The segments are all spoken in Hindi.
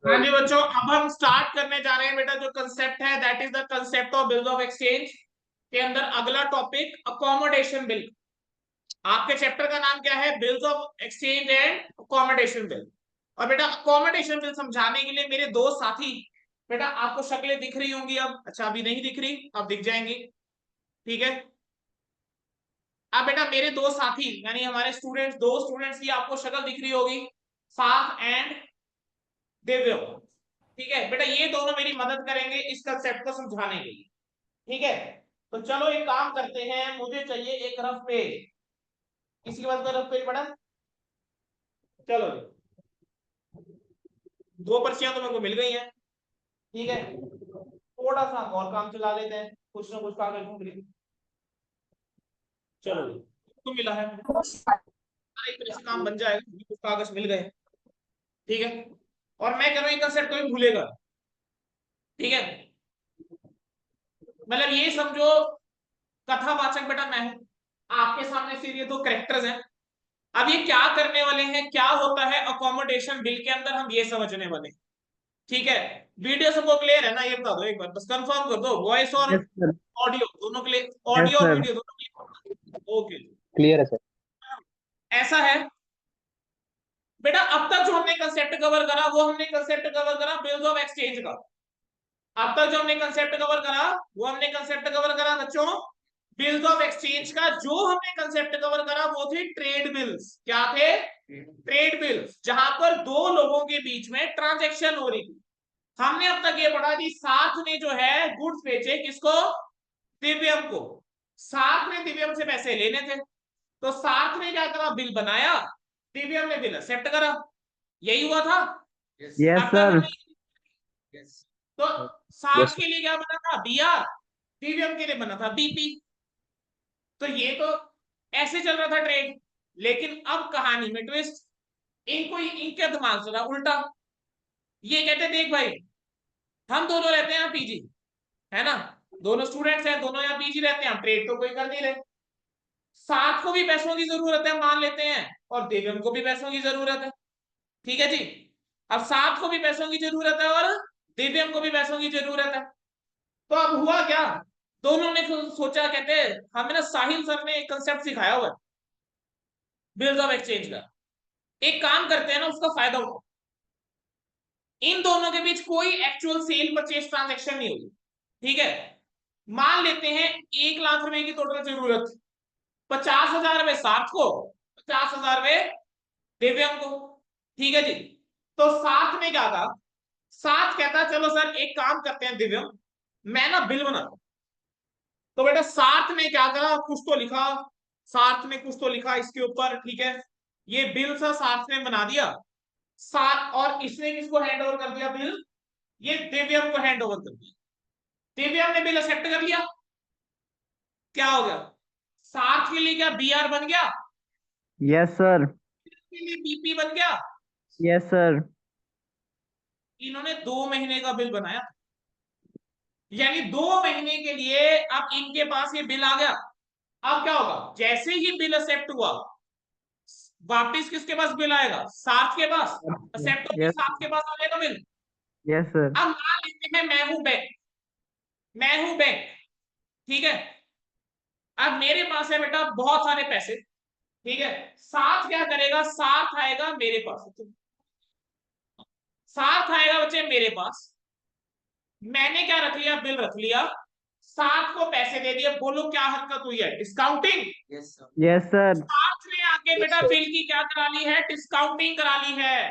हाँ जी बच्चों, अब हम स्टार्ट करने जा रहे हैं बेटा। जो कंसेप्ट है that is the concept of bills of exchange के अंदर अगला टॉपिक अकोमोडेशन बिल। आपके चैप्टर का नाम क्या है? Bills of exchange and accommodation bill. और बेटा अकोमोडेशन बिल समझाने के लिए मेरे दो साथी, बेटा आपको शक्लें दिख रही होंगी अब। अच्छा अभी नहीं दिख रही, अब दिख जाएंगी। ठीक है। अब बेटा मेरे दो साथी यानी हमारे स्टूडेंट्स, दो स्टूडेंट्स की आपको शक्ल दिख रही होगी, साथ एंड दिव्य। ठीक है बेटा, ये दोनों मेरी मदद करेंगे इस कंसेप्ट को समझाने के लिए। ठीक है, तो चलो एक काम करते हैं, मुझे चाहिए एक रफ पेज। किसी के पास कोई रफ पेज पड़ा? चलो जी, दो पर्चियां तो मेरे को मिल गई हैं। ठीक है, थोड़ा सा और काम चला लेते हैं, कुछ ना कुछ कागज ढूंढ लेते हैं। चलो जी, तो मिला है मुझे, एक तरह से काम बन जाएगा, कुछ कागज मिल गए। ठीक है, और मैं कह रहा हूँ ये कंसेप्ट कोई भूलेगा। ठीक है, मतलब ये समझो कथावाचक बेटा मैं हूं, आपके सामने फिर ये दो कैरेक्टर्स हैं। अब ये क्या करने वाले हैं, क्या होता है अकोमोडेशन बिल के अंदर, हम ये समझने वाले हैं। ठीक है, वीडियो सबको क्लियर है ना? ये बता दो एक बार, बस कंफर्म कर दो, वॉइस और यस सर। ऑडियो दोनों क्लियर, यस ऑडियो और सर। वीडियो दोनों क्लियर। ओके, क्लियर है सर। ऐसा है बेटा। अब तक जो हमने कंसेप्ट कवर करा वो हमने कंसेप्ट कवर करा बिल्स ऑफ एक्सचेंज का। अब तक जो हमने कंसेप्ट कवर करा वो हमने कंसेप्ट कवर करा बच्चों बिल्स ऑफ एक्सचेंज का। जो हमने कंसेप्ट कवर करा वो थे ट्रेड बिल्स। क्या थे? ट्रेड बिल्स, जहां पर दो लोगों के बीच में ट्रांजैक्शन हो रही थी। हमने अब तक ये पढ़ा कि साथ ने जो है गुड्स बेचे, किसको? दिव्यम को। साथ ने दिव्यम से पैसे लेने थे, तो साथ ने क्या करा? बिल बनाया, दिव्यम ने बिल एक्सेप्ट करा। यही हुआ था। यस अब तक सर। हमने, तो साथ यस के लिए क्या बना था? बीआर, दिव्यम के लिए बना था बीपी। तो ये तो ऐसे चल रहा था ट्रेड। लेकिन अब कहानी में ट्विस्ट, इनको इनके दिमाग से था उल्टा। ये कहते देख भाई, हम दोनों रहते हैं यहाँ पीजी, है ना? दोनों स्टूडेंट्स हैं, दोनों यहाँ पीजी रहते हैं, हम ट्रेड तो कोई कर नहीं रहे। साथ को भी पैसों की जरूरत है मान लेते हैं, और दिव्यम को भी पैसों की जरूरत है। ठीक है जी। अब साथ को भी पैसों की जरूरत है और दिव्यम को भी पैसों की जरूरत है। तो अब हुआ क्या? दोनों ने सोचा, कहते हमें ना साहिल सर ने एक कंसेप्ट सिखाया हुआ है बिल्स ऑफ एक्सचेंज का, एक काम करते हैं ना उसका फायदा उठाओ। इन दोनों के बीच कोई एक्चुअल सेल परचेज ट्रांजेक्शन नहीं होगी। ठीक है, मान लेते हैं 1 लाख रुपए की टोटल जरूरत, 50,000 रुपए साथ को, 50,000 रुपए दिव्यंग को। ठीक है जी। तो साथ में क्या था? साथ कहता चलो सर एक काम करते हैं दिव्यंग, मैं ना बिल बनाता हूं। तो बेटा साथ ने क्या करा? कुछ तो लिखा, साथ ने कुछ तो लिखा इसके ऊपर। ठीक है, ये बिल सा साथ ने बना दिया। साथ और इसने किसको हैंड ओवर कर दिया बिल? ये दिव्यम को हैंड ओवर कर दिया। दिव्यम ने बिल एक्सेप्ट कर लिया। क्या हो गया? साथ के लिए क्या बीआर बन गया? Yes sir. के लिए बीपी बन गया। Yes sir. इन्होंने 2 महीने का बिल बनाया, यानी 2 महीने के लिए अब इनके पास ये बिल आ गया। अब क्या होगा? जैसे ही बिल एक्सेप्ट हुआ, वापिस किसके पास बिल आएगा? साथ के पास। एक्सेप्ट होकर यस। साथ के पास आ जाएगा बिल। Yes sir. अब मान लेते हैं मैं हूं बैंक, मैं हूं बैंक। ठीक है, अब मेरे पास है बेटा बहुत सारे पैसे। ठीक है, साथ क्या करेगा? साथ आएगा मेरे पास, साथ आएगा बच्चे मेरे पास। मैंने क्या रख लिया? बिल रख लिया, साथ को पैसे दे दिए। बोलो क्या हरकत हुई है? डिस्काउंटिंग। Yes sir. साथ ने आके बेटा बिल की क्या करा ली है? डिस्काउंटिंग करा ली है।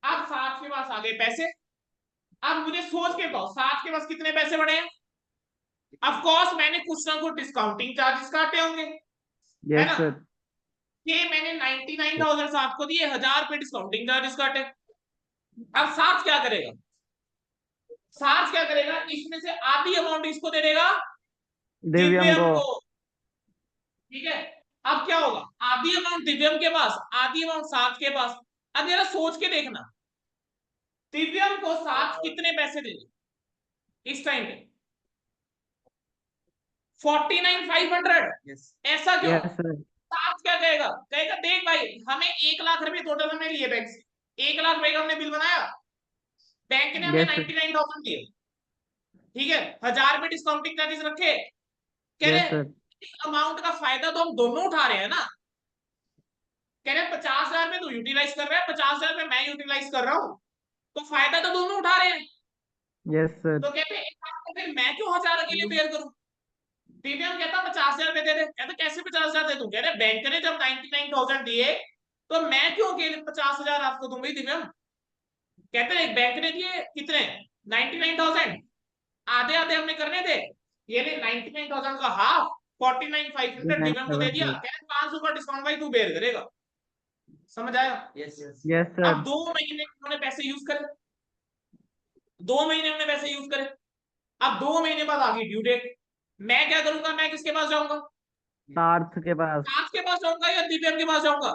अब साथ के पास आ गए पैसे। अब मुझे सोच के बताओ साथ के पास कितने पैसे बढ़े हैं? ऑफ कोर्स मैंने कुछ ना कुछ डिस्काउंटिंग चार्जेस काटे होंगे, है यस ना? सर। ये मैंने 99,000 साथ को दिए, 1,000 रुपए डिस्काउंटिंग चार्जेस काटे। अब साथ क्या करेगा? साथ क्या करेगा? इसमें से आधी अमाउंट इसको दे देगा, दिव्यम दिव्यम को। को। ठीक है, अब क्या होगा? आधी अमाउंट दिव्यम के पास, आधी अमाउंट साथ के पास। अब जरा सोच के देखना, दिव्यम को साथ कितने पैसे देगा इस टाइम पे? 49,500। ऐसा क्यों? Yes sir. साथ क्या कहेगा? कहेगा देख भाई हमें 1 लाख रुपए टोटल हमने लिए बैंक से, 1 लाख रुपए का हमने बिल बनाया। बैंक ने हमें Yes, sir. 99,000 दिए, ठीक है, 1000 रुपए डिस्काउंटिंग चार्जेस रखे, कह Yes, रहे sir. अमाउंट का फायदा तो हम दोनों उठा रहे हैं ना, कह रहे 50,000 में तू यूटिलाइज कर रहा है, 50,000 में मैं यूटिलाइज कर रहा हूँ, तो फायदा तो दोनों उठा रहे हैं। Yes, sir. तो कहते हैं एक काम तो फिर मैं क्यों 1000 अकेले बेयर करूं। दिव्यांग कहता 50,000 रुपए दे दे, कहता कैसे 50,000 दे दूं, कह रहे बैंक ने जब 99,000 दिए तो मैं क्यों अकेले 50,000 आपको दूं भाई दिव्यांग। कहते हैं बैंक ने दिए कितने 99,000, आधे आधे हमने करने थे, ये ने 99,000 का हाफ 49,500 दिव्यांग को दे दिया, 9,700. कह 500 का डिस्काउंट भाई तू बेयर करेगा। समझ आया। यस यस Yes, अब sir. 2 महीने उन्होंने पैसे यूज करे, 2 महीने हमने पैसे यूज करे, अब 2 महीने बाद आ गई ड्यू डेट, मैं क्या करूंगा, मैं किसके पास जाऊंगा, पार्थ के पास. पार्थ के पास जाऊंगा या दिव्यांग के पास जाऊंगा,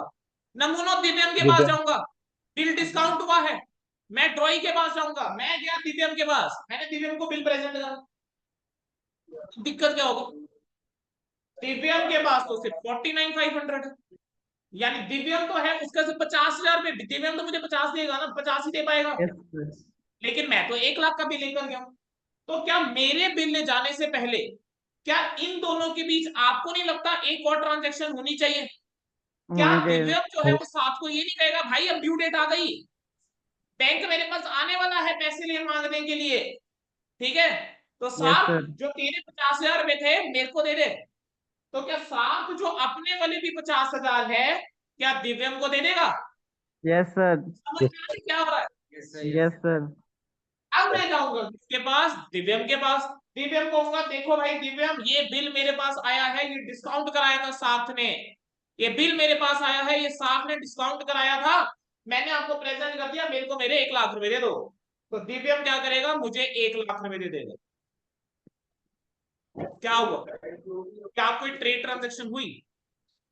नमूना दिव्यांग के पास दिव्यांग जाऊंगा, बिल डिस्काउंट हुआ है, मैं ट्रॉय के पास जाऊंगा, मैं गया दिव्यांग के पास, मैंने दिव्यांग को बिल प्रेजेंट करा, दिक्कत क्या होगी, दिव्यांग के पास तो सिर्फ 49,500 है, यानी दिव्यांग तो है उसका सिर्फ 50,000 रुपए, दिव्यांग तो मुझे 50 देगा ना, 50 ही दे पाएगा, Yes, sir. लेकिन मैं तो 1 लाख का बिल लेकर गया हूं। तो क्या मेरे बिल ले जाने से पहले क्या इन दोनों के बीच आपको नहीं लगता एक और ट्रांजैक्शन होनी चाहिए, क्या होनी चाहिए. दिव्यांग जो है वो साथ को ये नहीं कहेगा भाई अब ड्यू डेट आ गई, बैंक मेरे पास आने वाला है पैसे ले मांगने के लिए, ठीक है, तो Yes, साथ sir. जो तेरे 50,000 रुपए थे मेरे को दे दे, तो क्या साथ जो अपने वाले भी 50,000 है क्या दिव्यांग को दे देगा। Yes, sir. समझ में आ रही क्या हो रहा है। Yes Yes, sir. अब मैं जाऊंगा किसके पास, दिव्यांग के पास, दिव्यांग कहूंगा देखो भाई दिव्यांग ये बिल मेरे पास आया है, ये डिस्काउंट कराया था साथ ने, ये बिल मेरे पास आया है, ये साथ ने डिस्काउंट कराया था, मैंने आपको प्रेजेंट कर दिया, मेरे को मेरे 1 लाख रुपए दे दो, तो दिव्यांग क्या करेगा मुझे 1 लाख रुपए दे देगा। क्या हुआ, क्या कोई ट्रेड ट्रांजेक्शन हुई,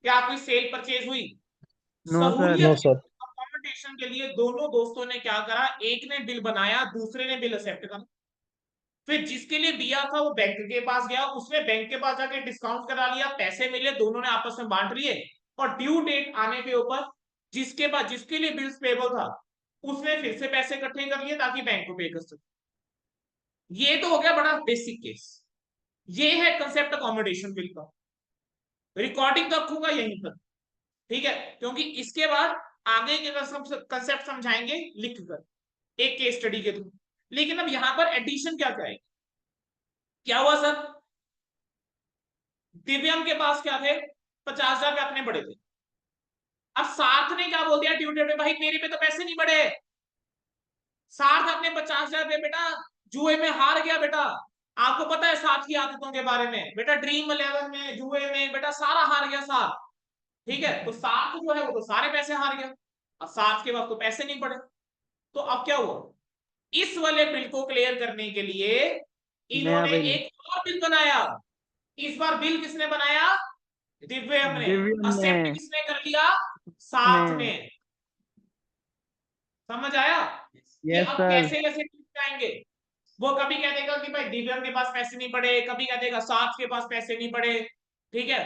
क्या कोई सेल परचेज हुई, No, sir. सहूलियत नो सर अकोमोडेशन के लिए दोनों दोस्तों ने क्या करा, एक ने बिल बनाया दूसरे ने बिल एक्सेप्ट करा, फिर जिसके लिए दिया था वो बैंक के पास गया, उसने बैंक के पास जाके डिस्काउंट करा लिया, पैसे मिले, दोनों ने आपस में बांट लिए, और ड्यू डेट आने के ऊपर जिसके पास जिसके लिए बिल्स पेबल था उसने फिर से पैसे इकट्ठे कर लिए ताकि बैंक को पे कर सके। ये तो हो गया बड़ा बेसिक केस, ये है कंसेप्ट अकोमोडेशन बिल का, रिकॉर्डिंग तो रखूंगा यहीं पर, ठीक है, क्योंकि इसके बाद आगे के कंसेप्ट समझाएंगे लिख कर एक केस स्टडी के थ्रू। लेकिन अब यहां पर एडिशन क्या क्या है, क्या हुआ सर, दिव्यांग के पास क्या थे 50,000 रुपए अपने बड़े थे, अब साथ ने क्या बोल दिया ड्यू डेट में भाई मेरे पे तो पैसे नहीं बढ़े, साथ अपने 50,000 रुपए बेटा जुए में हार गया बेटा, आपको पता है साथ की आदतों के बारे में, बेटा ड्रीम 11 में जुए में बेटा सारा हार गया साथ, ठीक है, तो साथ जो है वो तो सारे पैसे हार गया, अब साथ के पास तो पैसे नहीं पड़े, तो अब क्या हुआ, इस वाले बिल को क्लियर करने के लिए नया इन्होंने बिल. एक और बिल बनाया, इस बार बिल किसने बनाया, दिव्यांग ने, दिव्यांग एक्सेप्ट ने. किसने कर लिया, साथ ने. ने। समझ आया कि Yes, अब sir. कैसे कैसे जाएंगे, वो कभी कह देगा कि भाई दिव्यांग के पास पैसे नहीं पड़े, कभी कह देगा साथ के पास पैसे नहीं पड़े, ठीक है,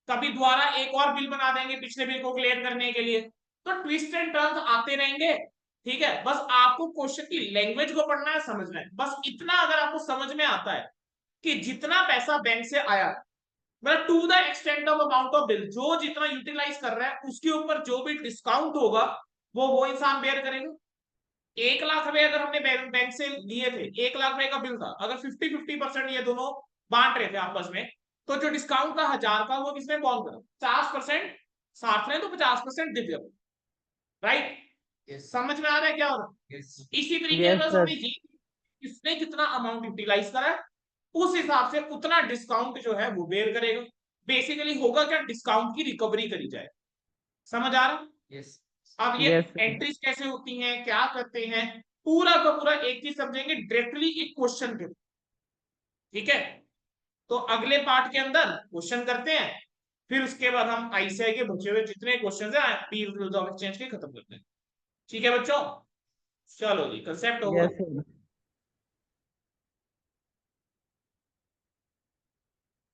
कभी दोबारा एक और बिल बना देंगे पिछले बिल को क्लियर करने के लिए, तो ट्विस्ट एंड टर्न्स आते रहेंगे, ठीक है, बस आपको क्वेश्चन की लैंग्वेज को पढ़ना है, समझना है, बस इतना अगर आपको समझ में आता है कि जितना पैसा बैंक से आया, मतलब to the extent of amount of bill, जो जितना यूटिलाइज कर रहा है उसके ऊपर जो भी डिस्काउंट होगा वो इंसान बेयर करेगा। 1 लाख रुपए अगर हमने बैंक से लिए थे, 1 लाख रुपए का बिल था, अगर 50-50% ये दोनों बांट रहे थे आपस में, तो जो डिस्काउंट था 1000 का वो किसने कौन करा, 50% साथ में, तो 50% दिव्य, राइट, समझ में आ रहा है क्या हो रहा है। यस इसी तरीके Yes, से sir. हमने ये इसने जितना अमाउंट यूटिलाइज करा है उस हिसाब से उतना डिस्काउंट जो है वो बेयर करेगा, बेसिकली होगा क्या, डिस्काउंट की रिकवरी करी जाए। समझ आ रहा, यस अब ये Yes, sir. एंट्रीज कैसे होती हैं, क्या करते हैं, पूरा का पूरा एक चीज समझेंगे डायरेक्टली एक क्वेश्चन के, ठीक है, तो अगले पार्ट के अंदर क्वेश्चन करते हैं, फिर उसके बाद हम आईसीआई के बचे हुए जितने क्वेश्चन है पीर एक्सचेंज के खत्म करते हैं, ठीक है बच्चों, चलो जी कंसेप्ट होगा। Yes, sir.